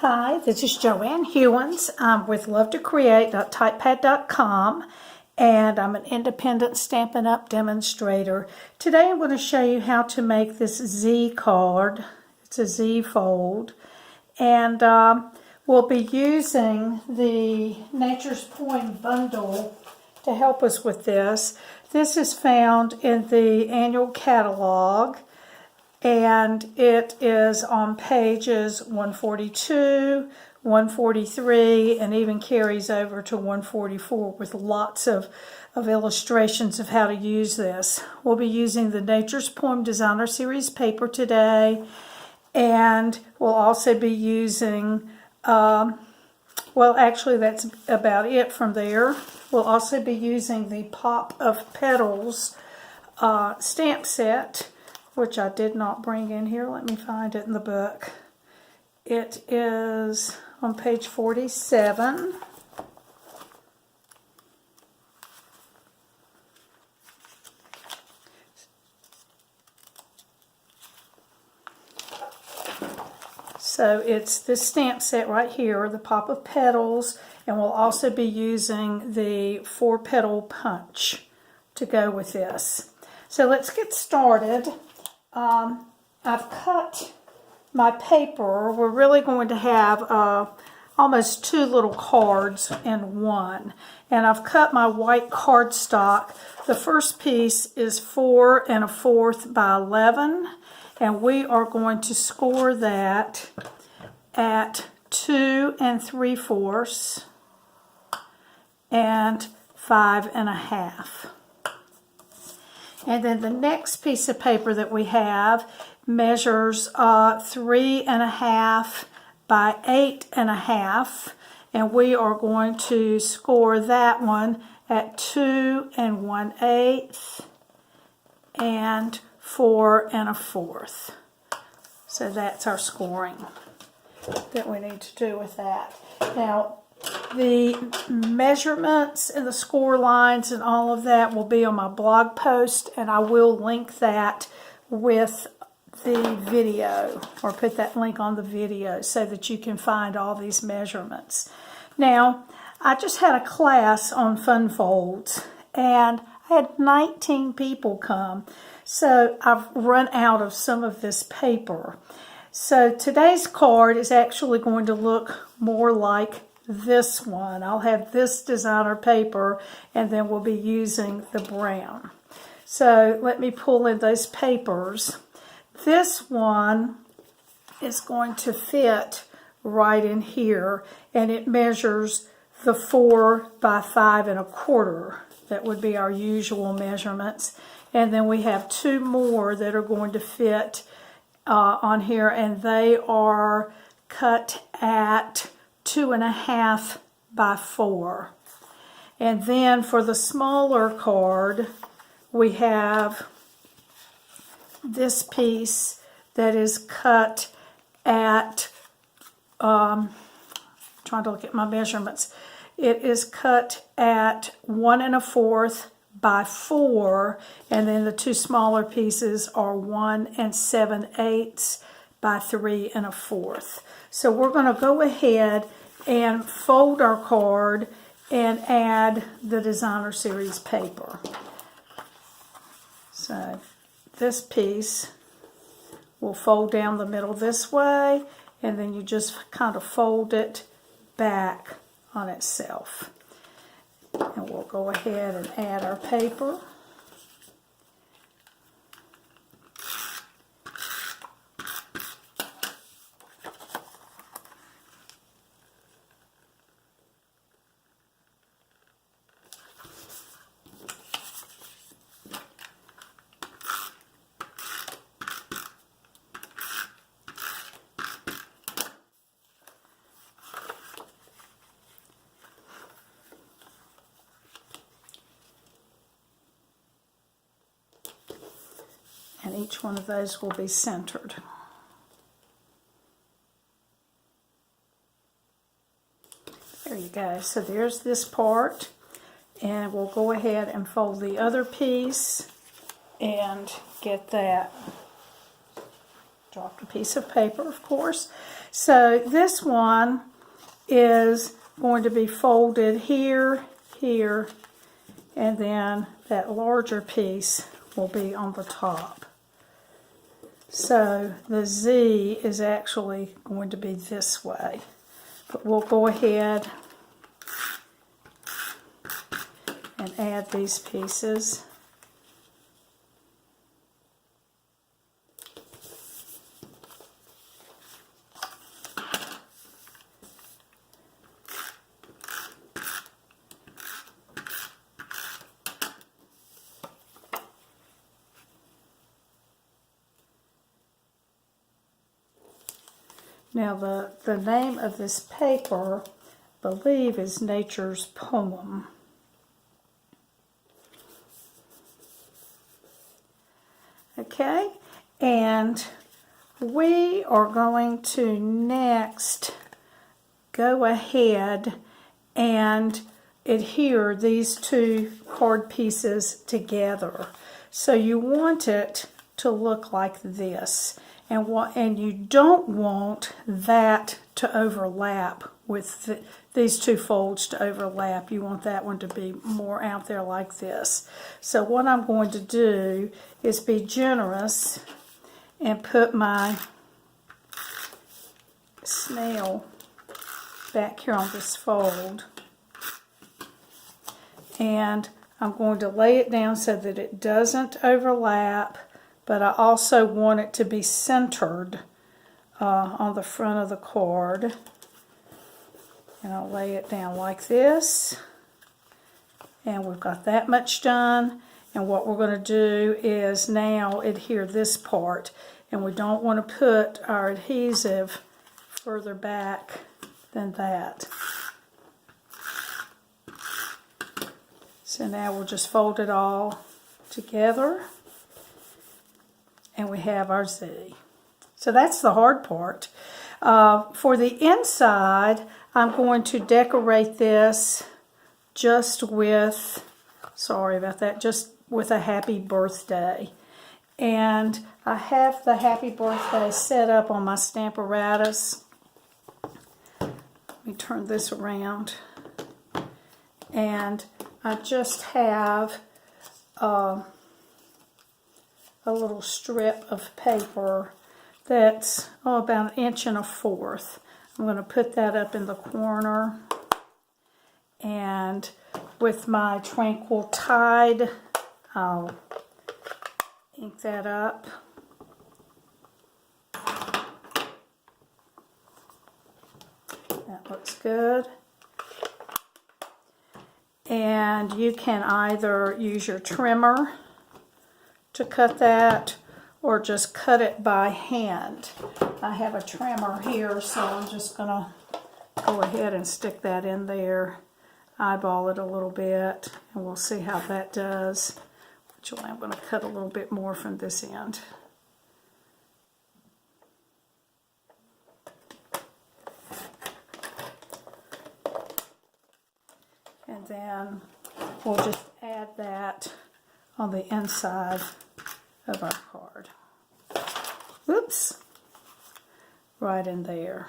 Hi, this is Joanne Hewins. I'm with LoveToCreate.typepad.com, and I'm an independent Stampin' Up! Demonstrator. Today I'm going to show you how to make this Z card. It's a Z fold, and we'll be using the Nature's Poem bundle to help us with this. This is found in the annual catalog, and it is on pages 142, 143, and even carries over to 144 with lots of illustrations of how to use this. We'll be using the Nature's Poem Designer Series paper today, and we'll also be using, well, actually that's about it from there. We'll also be using the Pop of Petals stamp set, which I did not bring in here. Let me find it in the book. It is on page 47. So it's this stamp set right here, the Pop of Petals, and we'll also be using the Four Petal punch to go with this. So let's get started. I've cut my paper. We're really going to have almost two little cards in one. And I've cut my white cardstock. The first piece is 4 1/4 by 11. And we are going to score that at 2 3/4 and 5 1/2. And then the next piece of paper that we have measures 3 1/2 by 8 1/2, and we are going to score that one at 2 1/8 and 4 1/4. So that's our scoring that we need to do with that. Now, the measurements and the score lines and all of that will be on my blog post, and I will link that with the video, or put that link on the video so that you can find all these measurements. Now, I just had a class on fun folds, and I had 19 people come, so I've run out of some of this paper. So today's card is actually going to look more like this one. I'll have this designer paper, and then we'll be using the brown. So let me pull in those papers. This one is going to fit right in here, and it measures the 4 by 5 1/4. That would be our usual measurements. And then we have two more that are going to fit on here, and they are cut at 2 1/2 by 4. And then for the smaller card, we have this piece that is cut at, trying to look at my measurements, it is cut at 1 1/4 by 4, and then the two smaller pieces are 1 7/8 by 3 1/4. So we're going to go ahead and fold our card and add the Designer Series paper. So this piece will fold down the middle this way, and then you just kind of fold it back on itself. And we'll go ahead and add our paper. And each one of those will be centered. There you go. So there's this part, and we'll go ahead and fold the other piece and get that Dropped a piece of paper, of course. So this one is going to be folded here, here, and then that larger piece will be on the top. So the Z is actually going to be this way. But we'll go ahead and add these pieces. Now the name of this paper, I believe, is Nature's Poem. Okay, and we are going to next go ahead and adhere these two card pieces together. So you want it to look like this. And you don't want that to overlap with these two folds to overlap. You want that one to be more out there like this. So what I'm going to do is be generous and put my snail back here on this fold. And I'm going to lay it down so that it doesn't overlap. But I also want it to be centered on the front of the card. And I'll lay it down like this. And we've got that much done. And what we're going to do is now adhere this part. And we don't want to put our adhesive further back than that. So now we'll just fold it all together. And we have our Z. So that's the hard part. For the inside, I'm going to decorate this just with, sorry about that, just with a happy birthday. And I have the happy birthday set up on my Stamparatus. Let me turn this around. And I just have a little strip of paper that's about 1¼ inch. I'm going to put that up in the corner, and with my Tranquil Tide I'll ink that up. That looks good. And you can either use your trimmer to cut that, or just cut it by hand. I have a trimmer here, so I'm just going to go ahead and stick that in there, eyeball it a little bit, and we'll see how that does. Actually, I'm going to cut a little bit more from this end. And then we'll just add that on the inside of our card. Oops, right in there.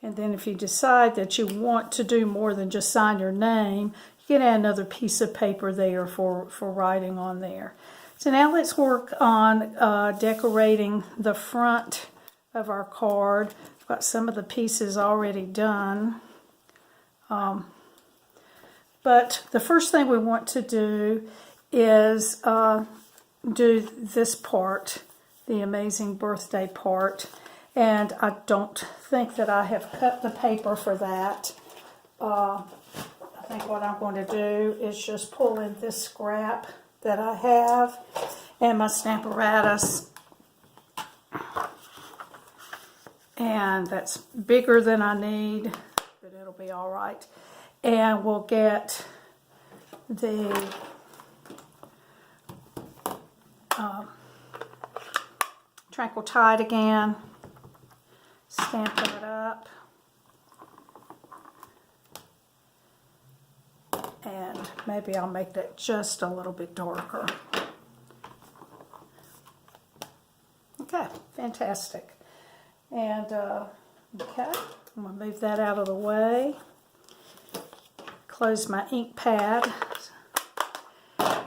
And then if you decide that you want to do more than just sign your name, you can add another piece of paper there for writing on there. So now let's work on decorating the front of our card. I've got some of the pieces already done. But the first thing we want to do is do this part, the amazing birthday part. And I don't think that I have cut the paper for that. I think what I'm going to do is just pull in this scrap that I have and my Stamparatus. And that's bigger than I need, but it'll be all right. And we'll get the Tranquil Tide again, stamp that up, and maybe I'll make that just a little bit darker. Okay, fantastic. And, okay, I'm going to move that out of the way. Close my ink pad.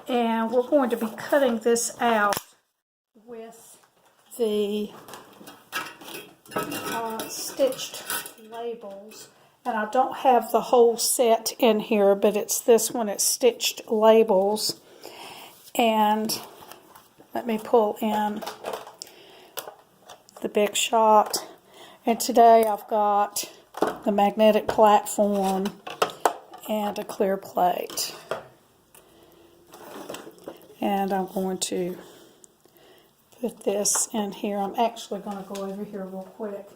And we're going to be cutting this out with the stitched labels. And I don't have the whole set in here, but it's this one, it's stitched labels. And let me pull in the Big Shot. And today I've got the magnetic platform and a clear plate. And I'm going to put this in here. I'm actually going to go over here real quick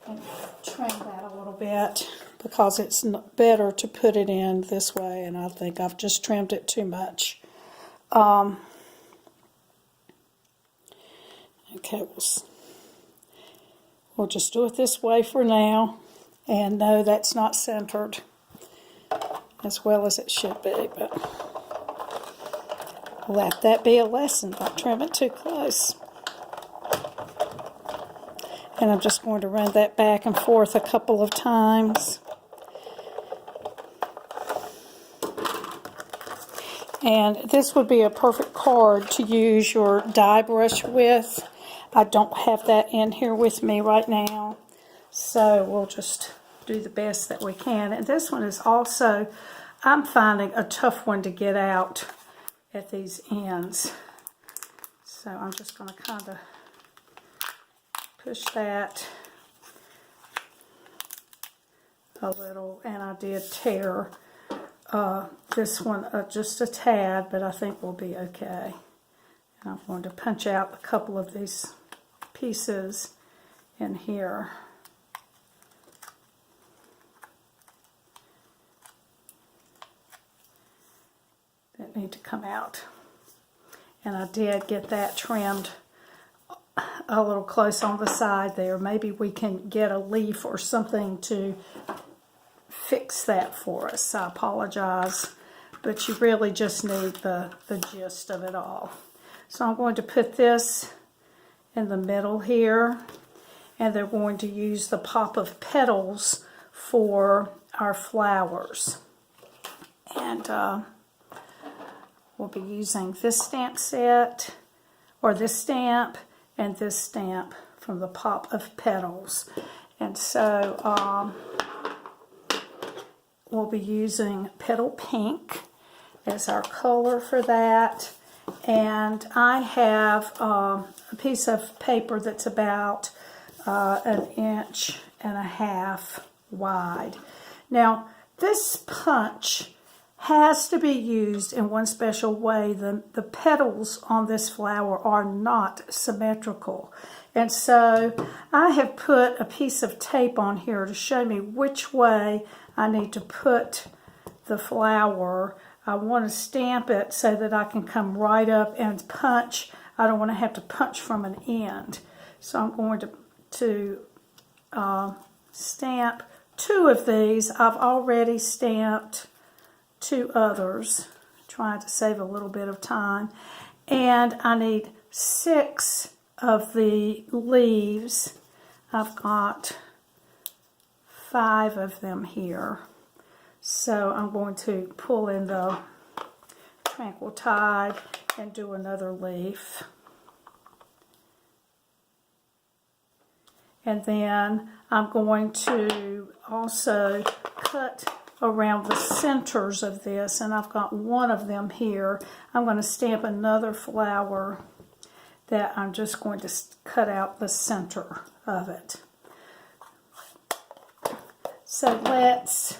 and trim that a little bit because it's better to put it in this way, and I think I've just trimmed it too much. Okay, we'll just do it this way for now. And no, that's not centered as well as it should be, but let that be a lesson. Don't trim it too close. And I'm just going to run that back and forth a couple of times. And this would be a perfect card to use your die brush with. I don't have that in here with me right now, so we'll just do the best that we can. And this one is also, I'm finding a tough one to get out at these ends. So I'm just going to kind of push that a little, and I did tear this one just a tad, but I think we'll be okay. And I'm going to punch out a couple of these pieces in here. That need to come out. And I did get that trimmed a little close on the side there. Maybe we can get a leaf or something to fix that for us. I apologize, but you really just need the gist of it all. So I'm going to put this in the middle here, and they're going to use the Pop of Petals for our flowers. And we'll be using this stamp set, or this stamp, and this stamp from the Pop of Petals. And so we'll be using Petal Pink as our color for that. And I have a piece of paper that's about 1.5 inches wide. Now, this punch has to be used in one special way. The petals on this flower are not symmetrical. And so I have put a piece of tape on here to show me which way I need to put the flower. I want to stamp it so that I can come right up and punch. I don't want to have to punch from an end. So I'm going to stamp 2 of these. I've already stamped 2 others, trying to save a little bit of time. And I need 6 of the leaves. I've got 5 of them here. So I'm going to pull in the Tranquil Tide and do another leaf. And then I'm going to also cut around the centers of this, and I've got 1 of them here. I'm going to stamp another flower that I'm just going to cut out the center of it. So let's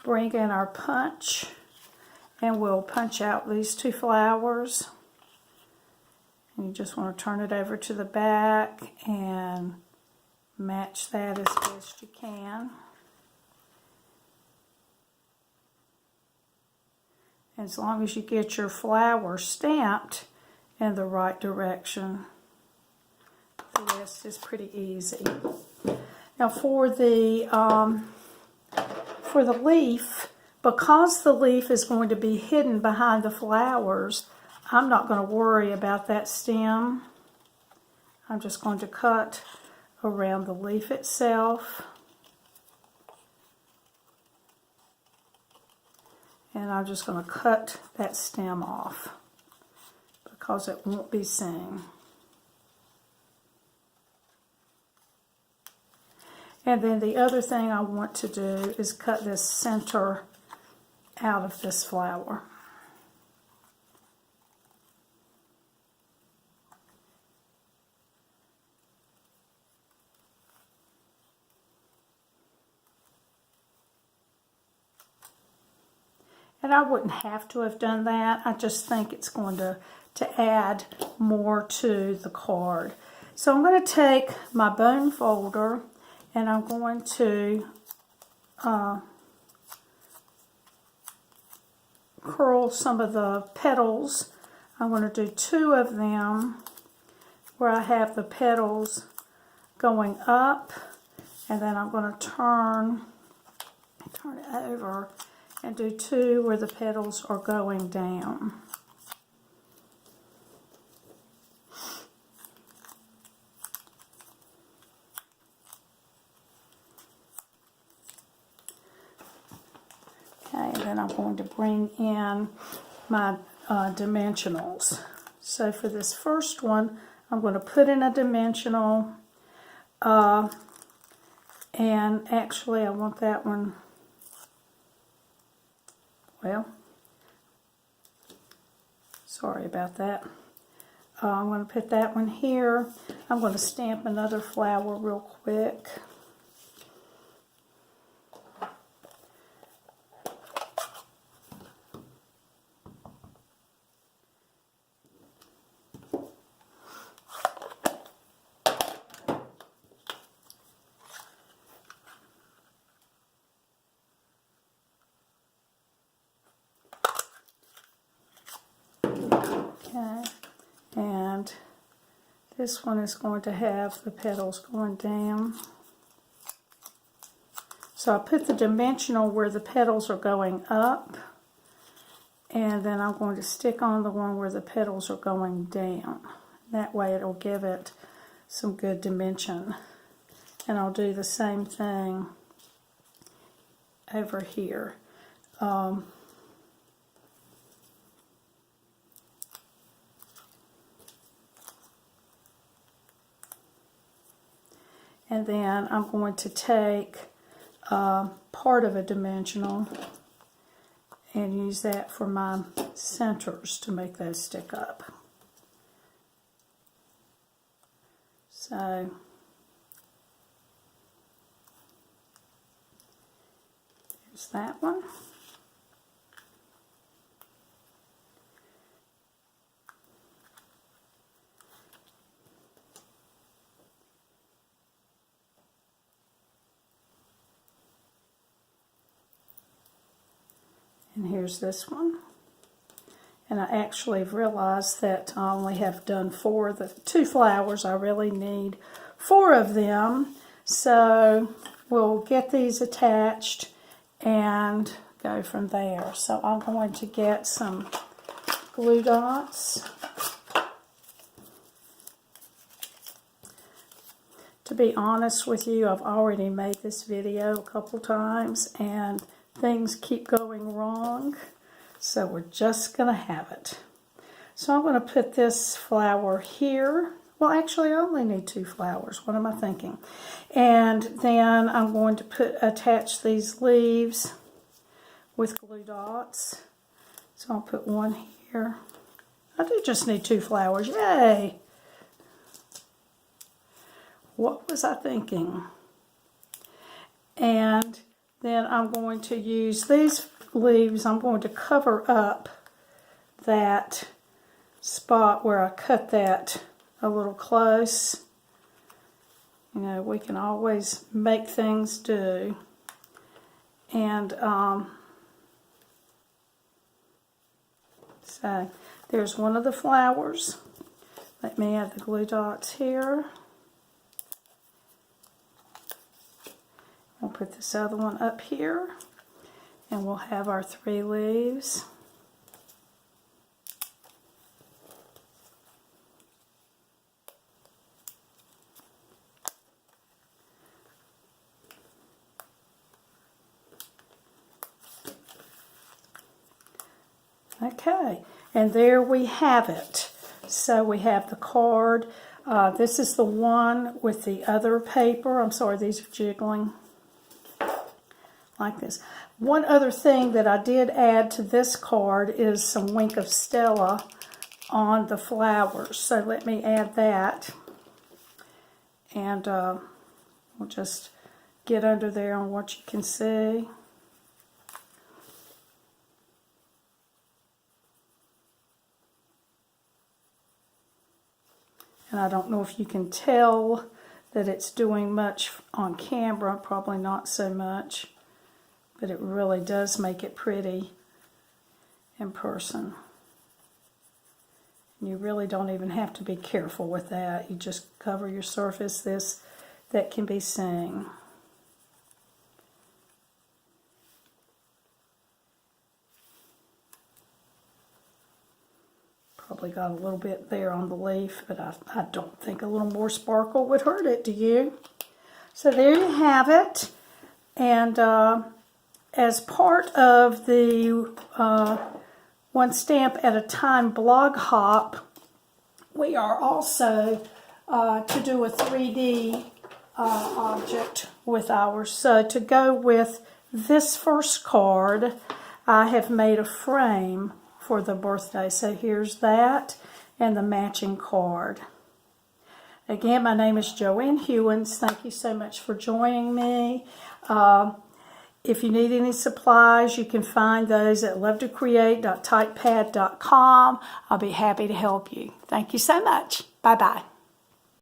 bring in our punch, and we'll punch out these 2 flowers. And you just want to turn it over to the back and match that as best you can. As long as you get your flower stamped in the right direction, the rest is pretty easy. Now for the leaf, because the leaf is going to be hidden behind the flowers, I'm not going to worry about that stem. I'm just going to cut around the leaf itself. And I'm just going to cut that stem off because it won't be seen. And then the other thing I want to do is cut this center out of this flower. And I wouldn't have to have done that. I just think it's going to add more to the card. So I'm going to take my bone folder and I'm going to curl some of the petals. I'm going to do 2 of them where I have the petals going up, and then I'm going to turn it over and do 2 where the petals are going down. Okay, and then I'm going to bring in my dimensionals. So for this first one, I'm going to put in a dimensional, and actually I want that one, well, sorry about that. I'm going to put that one here. I'm going to stamp another flower real quick. Okay, and this one is going to have the petals going down. So I put the dimensional where the petals are going up, and then I'm going to stick on the one where the petals are going down. That way it'll give it some good dimension. And I'll do the same thing over here. And then I'm going to take part of a dimensional and use that for my centers to make those stick up. So there's that one. And here's this one. And I actually have realized that I only have done 4 of the 2 flowers. I really need 4 of them. So we'll get these attached and go from there. So I'm going to get some glue dots. To be honest with you, I've already made this video a couple times and things keep going wrong, so we're just going to have it. So I'm going to put this flower here. Well, actually, I only need 2 flowers. What am I thinking? And then I'm going to attach these leaves with glue dots. So I'll put one here. I do just need 2 flowers. Yay! What was I thinking? And then I'm going to use these leaves. I'm going to cover up that spot where I cut that a little close. You know, we can always make things do. And so there's one of the flowers. Let me add the glue dots here. We'll put this other one up here, and we'll have our 3 leaves. Okay, and there we have it. So we have the card. This is the one with the other paper. I'm sorry, these are jiggling like this. One other thing that I did add to this card is some Wink of Stella on the flowers. So let me add that. And we'll just get under there on what you can see. And I don't know if you can tell that it's doing much on camera, probably not so much, but it really does make it pretty in person. And you really don't even have to be careful with that. You just cover your surface that can be seen. Probably got a little bit there on the leaf, but I don't think a little more sparkle would hurt it, do you? So there you have it. And as part of the One Stamp at a Time blog hop, we are also to do a 3D object with ours. So to go with this first card, I have made a frame for the birthday. So here's that and the matching card. Again, my name is Joanne Hewins. Thank you so much for joining me. If you need any supplies, you can find those at lovetocreate.typepad.com. I'll be happy to help you. Thank you so much. Bye-bye.